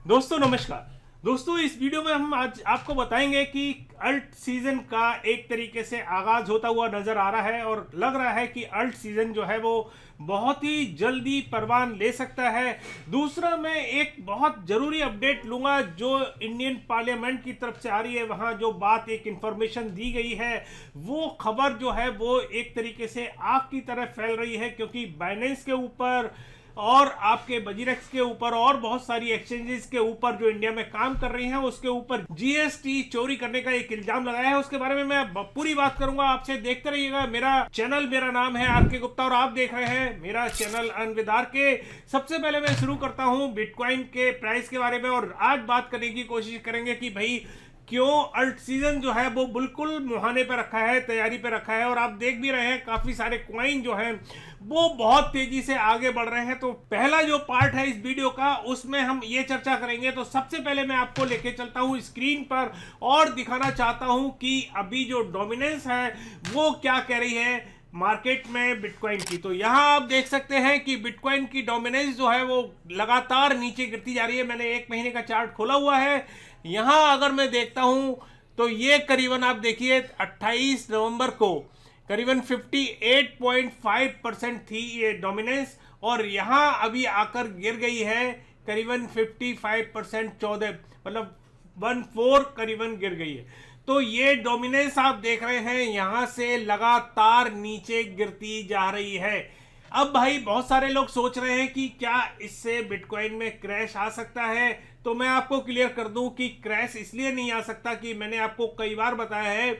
दोस्तों नमस्कार। दोस्तों इस वीडियो में हम आज आपको बताएंगे कि अल्ट सीजन का एक तरीके से आगाज होता हुआ नजर आ रहा है और लग रहा है कि अल्ट सीजन जो है वो बहुत ही जल्दी परवान ले सकता है। दूसरा मैं एक बहुत जरूरी अपडेट लूंगा जो इंडियन पार्लियामेंट की तरफ से आ रही है। वहां जो बात एक इंफॉर्मेशन दी गई है वो खबर जो है वो एक तरीके से आग की तरह फैल रही है, क्योंकि बाइनेंस के ऊपर और आपके बजीरेक्स के ऊपर और बहुत सारी एक्सचेंजेस के ऊपर जो इंडिया में काम कर रही हैं उसके ऊपर जीएसटी चोरी करने का एक इल्जाम लगाया है। उसके बारे में मैं पूरी बात करूंगा आपसे, देखते रहिएगा। मेरा नाम है आर के गुप्ता और आप देख रहे हैं मेरा चैनल अर्न विद आर के। सबसे पहले मैं शुरू करता हूं बिटकॉइन के प्राइस के बारे में और आज बात करने की कोशिश करेंगे कि भाई क्यों अल्ट सीजन जो है वो बिल्कुल मुहाने पे रखा है, तैयारी पे रखा है। और आप देख भी रहे हैं काफी सारे कॉइन जो हैं वो बहुत तेजी से आगे बढ़ रहे हैं। तो पहला जो पार्ट है इस वीडियो का उसमें हम ये चर्चा करेंगे। तो सबसे पहले मैं आपको लेके चलता हूं स्क्रीन पर और दिखाना चाहता हूं कि अभी जो डोमिनेंस है वो क्या कह रही है मार्केट में बिटकॉइन की। तो यहां आप देख सकते हैं कि बिटकॉइन की डोमिनेंस जो है वो लगातार नीचे गिरती जा रही है। मैंने एक महीने का चार्ट खोला हुआ है। यहां अगर मैं देखता हूं तो ये करीबन आप देखिए 28 नवंबर को करीबन 58.5% थी ये डोमिनेंस और यहां अभी आकर गिर गई है करीबन 55%, 14 मतलब 14 करीबन गिर गई है। तो ये डोमिनेंस आप देख रहे हैं यहां से लगातार नीचे गिरती जा रही है। अब भाई बहुत सारे लोग सोच रहे हैं कि क्या इससे बिटकॉइन में क्रैश आ सकता है। तो मैं आपको क्लियर कर दूं कि क्रैश इसलिए नहीं आ सकता कि मैंने आपको कई बार बताया है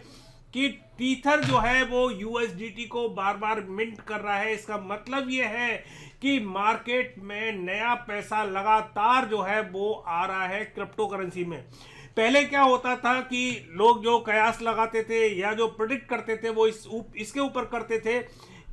कि टीथर जो है वो यूएसडीटी को बार बार मिंट कर रहा है। इसका मतलब ये है कि मार्केट में नया पैसा लगातार जो है वो आ रहा है क्रिप्टो करेंसी में। पहले क्या होता था कि लोग जो कयास लगाते थे या जो प्रेडिक्ट करते थे वो इसके ऊपर करते थे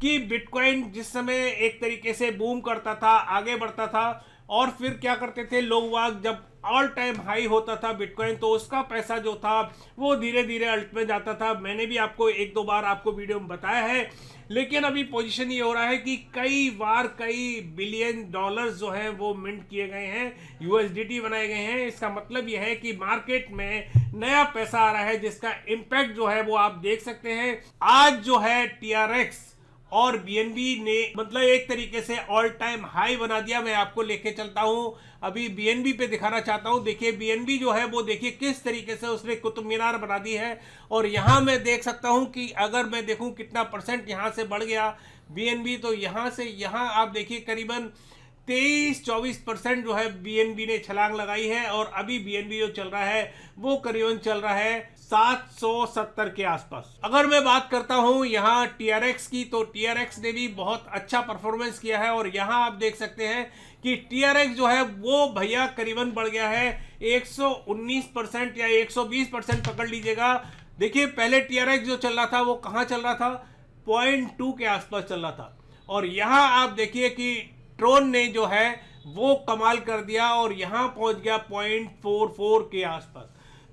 कि बिटकॉइन जिस समय एक तरीके से बूम करता था, आगे बढ़ता था और फिर क्या करते थे लोग वाग, जब ऑल टाइम हाई होता था बिटकॉइन तो उसका पैसा जो था वो धीरे धीरे अल्ट में जाता था। मैंने भी आपको एक दो बार आपको वीडियो में बताया है। लेकिन अभी पोजीशन ये हो रहा है कि कई बार कई बिलियन डॉलर्स जो हैं वो मिंट किए गए हैं, यूएसडीटी बनाए गए हैं। इसका मतलब ये है कि मार्केट में नया पैसा आ रहा है जिसका इम्पैक्ट जो है वो आप देख सकते हैं। आज जो है टीआरएक्स और बीएनबी ने मतलब एक तरीके से ऑल टाइम हाई बना दिया। मैं आपको लेके चलता हूं, अभी बीएनबी पे दिखाना चाहता हूं। देखिए बीएनबी जो है वो देखिए किस तरीके से उसने कुतुब मीनार बना दी है। और यहां मैं देख सकता हूं कि अगर मैं देखूं कितना परसेंट यहां से बढ़ गया बीएनबी, तो यहां से यहां आप देखिए करीबन 23-24% जो है बीएनबी ने छलांग लगाई है। और अभी बीएनबी जो चल रहा है वो करीबन चल रहा है 770 के आसपास। अगर मैं बात करता हूं यहां टीआरएक्स की, तो टीआरएक्स ने भी बहुत अच्छा परफॉर्मेंस किया है। और यहां आप देख सकते हैं कि टीआरएक्स जो है वो भैया करीबन बढ़ गया है 119% या 120% पकड़ लीजिएगा। देखिए पहले टीआरएक्स जो चल रहा था वो कहां चल रहा था, 0.2 के आसपास चल रहा था। और यहां आप देखिए कि ट्रोन ने जो है वो कमाल कर दिया और यहां पहुंच गया 0.44 के आसपास।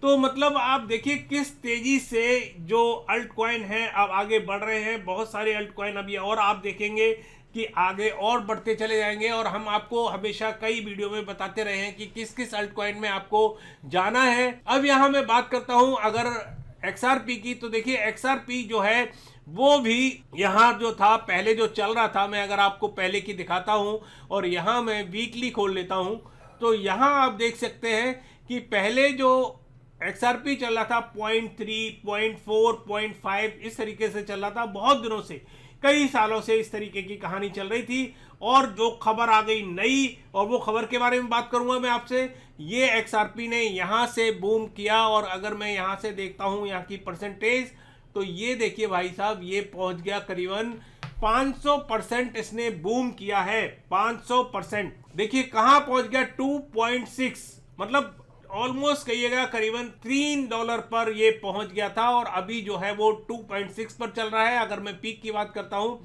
तो मतलब आप देखिए किस तेजी से जो अल्ट कॉइन है अब आगे बढ़ रहे हैं। बहुत सारे अल्ट कॉइन अभी और आप देखेंगे कि आगे और बढ़ते चले जाएंगे। और हम आपको हमेशा कई वीडियो में बताते रहे हैं कि किस किस अल्ट कॉइन में आपको जाना है। अब यहां मैं बात करता हूं अगर एक्सआरपी की, तो देखिए एक्सआरपी जो है वो भी यहां जो था पहले जो चल रहा था, मैं अगर आपको पहले की दिखाता हूं और यहां मैं वीकली खोल लेता हूं तो यहां आप देख सकते हैं कि पहले जो एक्सआरपी चल रहा था 0.3, 0.4, 0.5 इस तरीके से चल रहा था। बहुत दिनों से कई सालों से इस तरीके की कहानी चल रही थी। और जो खबर आ गई नई, और वो खबर के बारे में बात करूंगा मैं आपसे, ये एक्सआरपी ने यहां से बूम किया। और अगर मैं यहां से देखता हूं यहाँ की परसेंटेज, तो ये देखिए भाई साहब ये पहुंच गया करीबन 500% इसने बूम किया है। 500% देखिए कहां पहुंच गया, 2.6 मतलब ऑलमोस्ट कहिएगा करीबन $3 पर ये पहुंच गया था। और अभी जो है वो 2.6 पर चल रहा है। अगर मैं पीक की बात करता हूं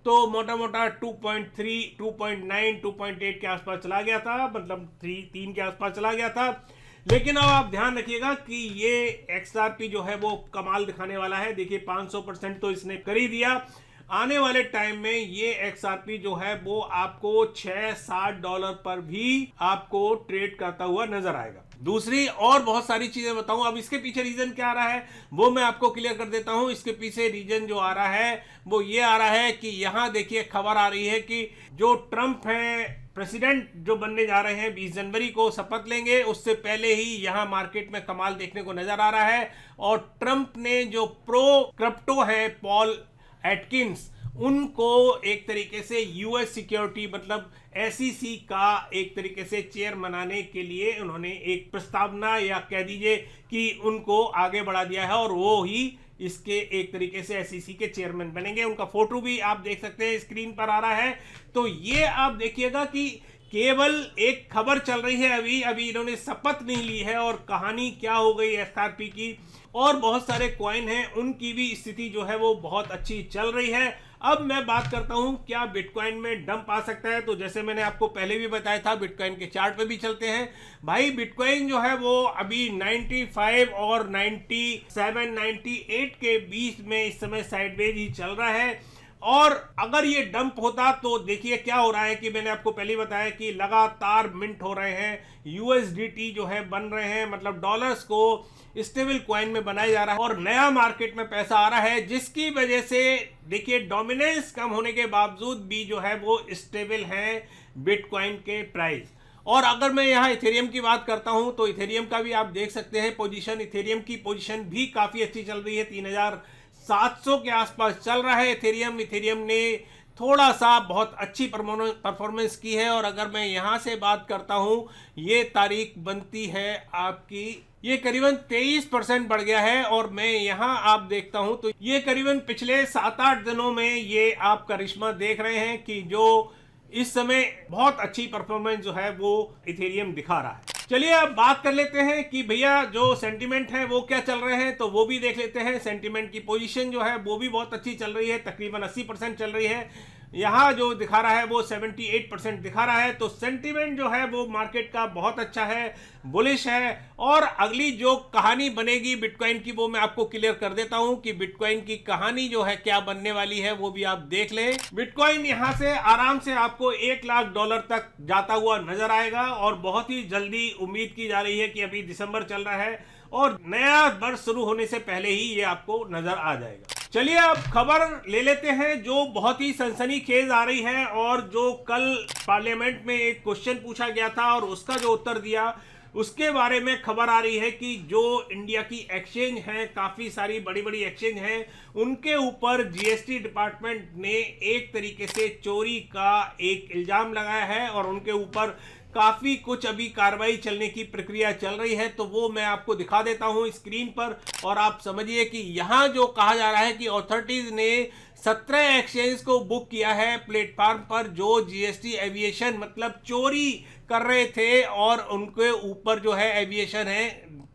तो मोटा मोटा 2.3, 2.9, 2.8 के आसपास चला गया था, मतलब 3 के आसपास चला गया था। लेकिन अब आप ध्यान रखिएगा कि ये एक्सआरपी जो है वो कमाल दिखाने वाला है। देखिए 500% तो इसने कर ही दिया। आने वाले टाइम में ये XRP जो है वो आपको $6-7 पर भी आपको ट्रेड करता हुआ नजर आएगा। दूसरी और बहुत सारी चीजें बताऊं, अब इसके पीछे रीजन क्या आ रहा है वो मैं आपको क्लियर कर देता हूं। इसके पीछे रीजन जो आ रहा है वो ये आ रहा है कि यहां देखिए खबर आ रही है कि जो ट्रंप है प्रेसिडेंट जो बनने जा रहे हैं 20 जनवरी को शपथ लेंगे, उससे पहले ही यहां मार्केट में कमाल देखने को नजर आ रहा है। और ट्रंप ने जो प्रो क्रिप्टो है पॉल एटकिंस, उनको एक तरीके से यूएस सिक्योरिटी मतलब SEC का एक तरीके से चेयर बनाने के लिए उन्होंने एक प्रस्तावना या कह दीजिए कि उनको आगे बढ़ा दिया है और वो ही इसके एक तरीके से SEC के चेयरमैन बनेंगे। उनका फोटो भी आप देख सकते हैं स्क्रीन पर आ रहा है। तो ये आप देखिएगा कि केवल एक खबर चल रही है, अभी इन्होंने शपथ नहीं ली है और कहानी क्या हो गई XRP की। और बहुत सारे कॉइन हैं उनकी भी स्थिति जो है वो बहुत अच्छी चल रही है। अब मैं बात करता हूं क्या बिटकॉइन में डंप आ सकता है। तो जैसे मैंने आपको पहले भी बताया था, बिटकॉइन के चार्ट पे भी चलते हैं भाई। बिटकॉइन जो है वो अभी 95 और 97 98 के बीच में इस समय साइडवेज ही चल रहा है। और अगर ये डंप होता तो देखिए क्या हो रहा है कि मैंने आपको पहले बताया कि लगातार मिंट हो रहे हैं, USDT जो है बन रहे हैं, मतलब डॉलर्स को स्टेबल कॉइन में बनाया जा रहा है और नया मार्केट में पैसा आ रहा है, जिसकी वजह से देखिए डोमिनेंस कम होने के बावजूद भी जो है वो स्टेबल है बिटकॉइन के प्राइस। और अगर मैं यहाँ इथेरियम की बात करता हूं तो इथेरियम का भी आप देख सकते हैं पोजीशन, इथेरियम की पोजीशन भी काफी अच्छी चल रही है, 3700 के आसपास चल रहा है इथेरियम ने थोड़ा सा बहुत अच्छी परफॉर्मेंस की है। और अगर मैं यहाँ से बात करता हूँ, ये तारीख बनती है आपकी, ये करीबन 23% बढ़ गया है। और मैं यहाँ आप देखता हूँ तो ये करीबन पिछले 7-8 दिनों में ये आप करिश्मा देख रहे हैं कि जो इस समय बहुत अच्छी परफॉर्मेंस जो है वो इथेरियम दिखा रहा है। चलिए अब बात कर लेते हैं कि भैया जो सेंटीमेंट है वो क्या चल रहे हैं, तो वो भी देख लेते हैं। सेंटीमेंट की पोजीशन जो है वो भी बहुत अच्छी चल रही है, तकरीबन 80% चल रही है। यहाँ जो दिखा रहा है वो 78% दिखा रहा है। तो सेंटीमेंट जो है वो मार्केट का बहुत अच्छा है, बुलिश है। और अगली जो कहानी बनेगी बिटकॉइन की वो मैं आपको क्लियर कर देता हूं कि बिटकॉइन की कहानी जो है क्या बनने वाली है वो भी आप देख लें। बिटकॉइन यहां से आराम से आपको $1,00,000 तक जाता हुआ नजर आएगा और बहुत ही जल्दी उम्मीद की जा रही है कि अभी दिसंबर चल रहा है और नया वर्ष शुरू होने से पहले ही ये आपको नजर आ जाएगा। चलिए अब खबर ले लेते हैं जो बहुत ही सनसनीखेज आ रही है और जो कल पार्लियामेंट में एक क्वेश्चन पूछा गया था और उसका जो उत्तर दिया उसके बारे में खबर आ रही है कि जो इंडिया की एक्सचेंज हैं, काफ़ी सारी बड़ी बड़ी एक्सचेंज हैं, उनके ऊपर GST डिपार्टमेंट ने एक तरीके से चोरी का एक इल्ज़ाम लगाया है और उनके ऊपर काफ़ी कुछ अभी कार्रवाई चलने की प्रक्रिया चल रही है। तो वो मैं आपको दिखा देता हूं स्क्रीन पर और आप समझिए कि यहाँ जो कहा जा रहा है कि अथॉरिटीज़ ने 17 एक्सचेंज को बुक किया है प्लेटफॉर्म पर जो GST एविएशन मतलब चोरी कर रहे थे और उनके ऊपर जो है एविएशन है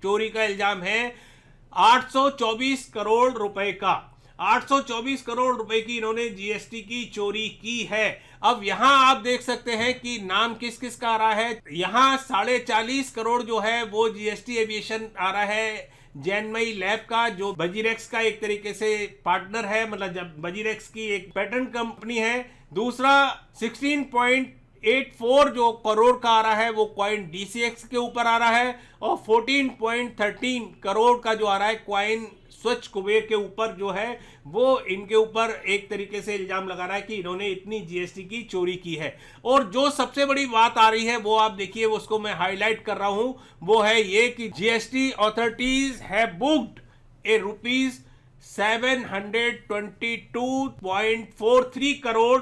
चोरी का इल्जाम है 824 करोड़ रुपए का। 824 करोड़ रुपए की इन्होंने GST की चोरी की है। अब यहां आप देख सकते हैं कि नाम किस किस का आ रहा है। यहां 40.5 करोड़ जो है वो GST एविएशन आ रहा है जैनमई लैब का, जो बजीरेक्स का एक तरीके से पार्टनर है, मतलब जब बजीरेक्स की एक पैटर्न कंपनी है। दूसरा 16.84 जो करोड़ का आ रहा है वो कॉइन DCX के ऊपर आ रहा है और 14.13 करोड़ का जो आ रहा है कॉइन स्वच्छ कुबेर के ऊपर जो है वो इनके ऊपर एक तरीके से इल्जाम लगा रहा है कि इन्होंने इतनी GST की चोरी की है। और जो सबसे बड़ी बात आ रही है वो आप देखिए, उसको मैं हाईलाइट कर रहा हूं, वो है ये कि GST authorities have booked A ₹722.43 crore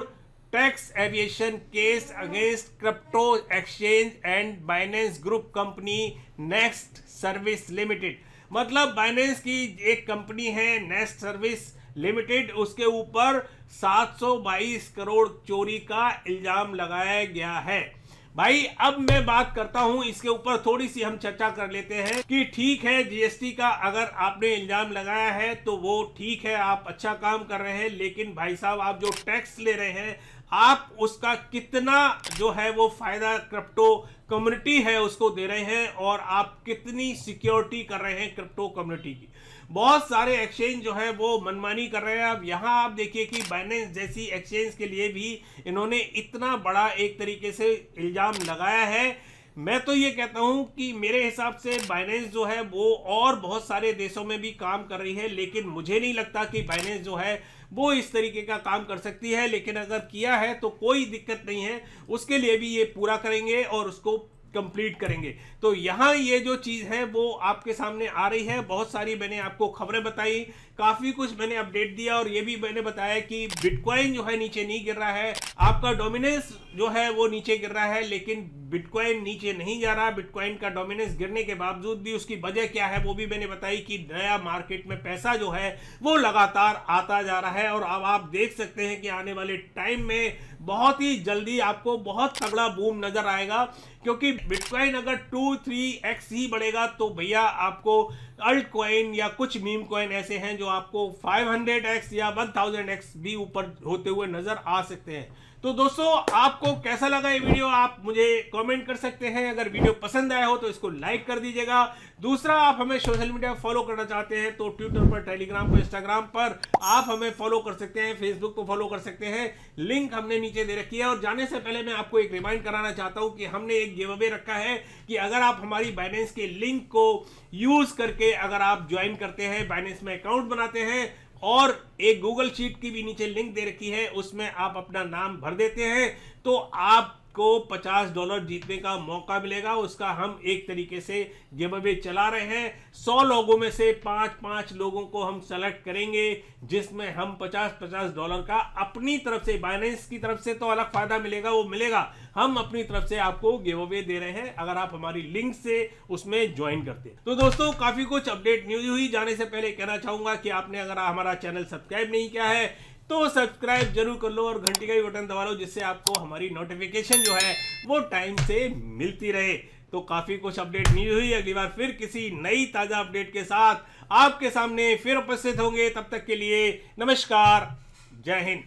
tax aviation case against crypto exchange and Binance group company next service limited. मतलब बाइनेंस की एक कंपनी है नेक्स्ट सर्विस लिमिटेड, उसके ऊपर 722 करोड़ चोरी का इल्जाम लगाया गया है। भाई अब मैं बात करता हूं इसके ऊपर, थोड़ी सी हम चर्चा कर लेते हैं कि ठीक है GST का अगर आपने इल्जाम लगाया है तो वो ठीक है, आप अच्छा काम कर रहे हैं, लेकिन भाई साहब आप जो टैक्स ले रहे हैं आप उसका कितना जो है वो फायदा क्रिप्टो कम्युनिटी है उसको दे रहे हैं और आप कितनी सिक्योरिटी कर रहे हैं क्रिप्टो कम्युनिटी की। बहुत सारे एक्सचेंज जो है वो मनमानी कर रहे हैं। अब यहाँ आप देखिए कि बाइनेंस जैसी एक्सचेंज के लिए भी इन्होंने इतना बड़ा एक तरीके से इल्जाम लगाया है। मैं तो ये कहता हूं कि मेरे हिसाब से बाइनेंस जो है वो और बहुत सारे देशों में भी काम कर रही है, लेकिन मुझे नहीं लगता कि बाइनेंस जो है वो इस तरीके का काम कर सकती है। लेकिन अगर किया है तो कोई दिक्कत नहीं है, उसके लिए भी ये पूरा करेंगे और उसको कंप्लीट करेंगे। तो यहाँ ये जो चीज़ है वो आपके सामने आ रही है। बहुत सारी मैंने आपको खबरें बताई, काफ़ी कुछ मैंने अपडेट दिया और ये भी मैंने बताया कि बिटकॉइन जो है नीचे नहीं गिर रहा है, आपका डोमिनेंस जो है वो नीचे गिर रहा है, लेकिन बिटकॉइन नीचे नहीं जा रहा। बिटकॉइन का डोमिनेंस गिरने के बावजूद भी उसकी वजह क्या है वो भी मैंने बताई कि नया मार्केट में पैसा जो है वो लगातार आता जा रहा है। और अब आप देख सकते हैं कि आने वाले टाइम में बहुत ही जल्दी आपको बहुत तगड़ा बूम नजर आएगा, क्योंकि बिटकॉइन अगर 2-3x ही बढ़ेगा तो भैया आपको अल्ट कॉइन या कुछ मीम कॉइन ऐसे हैं जो आपको 500x या 1000x भी ऊपर होते हुए नजर आ सकते हैं। तो दोस्तों, आपको कैसा लगा ये वीडियो आप मुझे कमेंट कर सकते हैं। अगर वीडियो पसंद आया हो तो इसको लाइक कर दीजिएगा। दूसरा, आप हमें सोशल मीडिया फॉलो करना चाहते हैं तो ट्विटर पर, टेलीग्राम पर, इंस्टाग्राम पर आप हमें फॉलो कर सकते हैं, फेसबुक पर फॉलो कर सकते हैं। लिंक हमने नीचे दे रखी है। और जाने से पहले मैं आपको एक रिमाइंड कराना चाहता हूं कि हमने एक गिव अवे रखा है कि अगर आप हमारी बाइनेंस के लिंक को यूज करके अगर आप ज्वाइन करते हैं, बाइनेंस में अकाउंट बनाते हैं और एक गूगल शीट की भी नीचे लिंक दे रखी है, उसमें आप अपना नाम भर देते हैं तो आपको $50 जीतने का मौका मिलेगा। उसका हम एक तरीके से गिव अवे चला रहे हैं। 100 लोगों में से 5-5 लोगों को हम सेलेक्ट करेंगे, जिसमें हम $50 का अपनी तरफ से, बाइनेंस की तरफ से तो अलग फायदा मिलेगा, वो मिलेगा, हम अपनी तरफ से आपको गिव अवे दे रहे हैं अगर आप हमारी लिंक से उसमें ज्वाइन करते हैं। तो दोस्तों, काफी कुछ अपडेट न्यूज हुई। जाने से पहले कहना चाहूंगा कि आपने अगर हमारा चैनल सब्सक्राइब नहीं किया है तो सब्सक्राइब जरूर कर लो और घंटी का भी बटन दबा लो, जिससे आपको हमारी नोटिफिकेशन जो है वो टाइम से मिलती रहे। तो काफी कुछ अपडेट न्यूज हुई। अगली बार फिर किसी नई ताजा अपडेट के साथ आपके सामने फिर उपस्थित होंगे। तब तक के लिए नमस्कार, जय हिंद।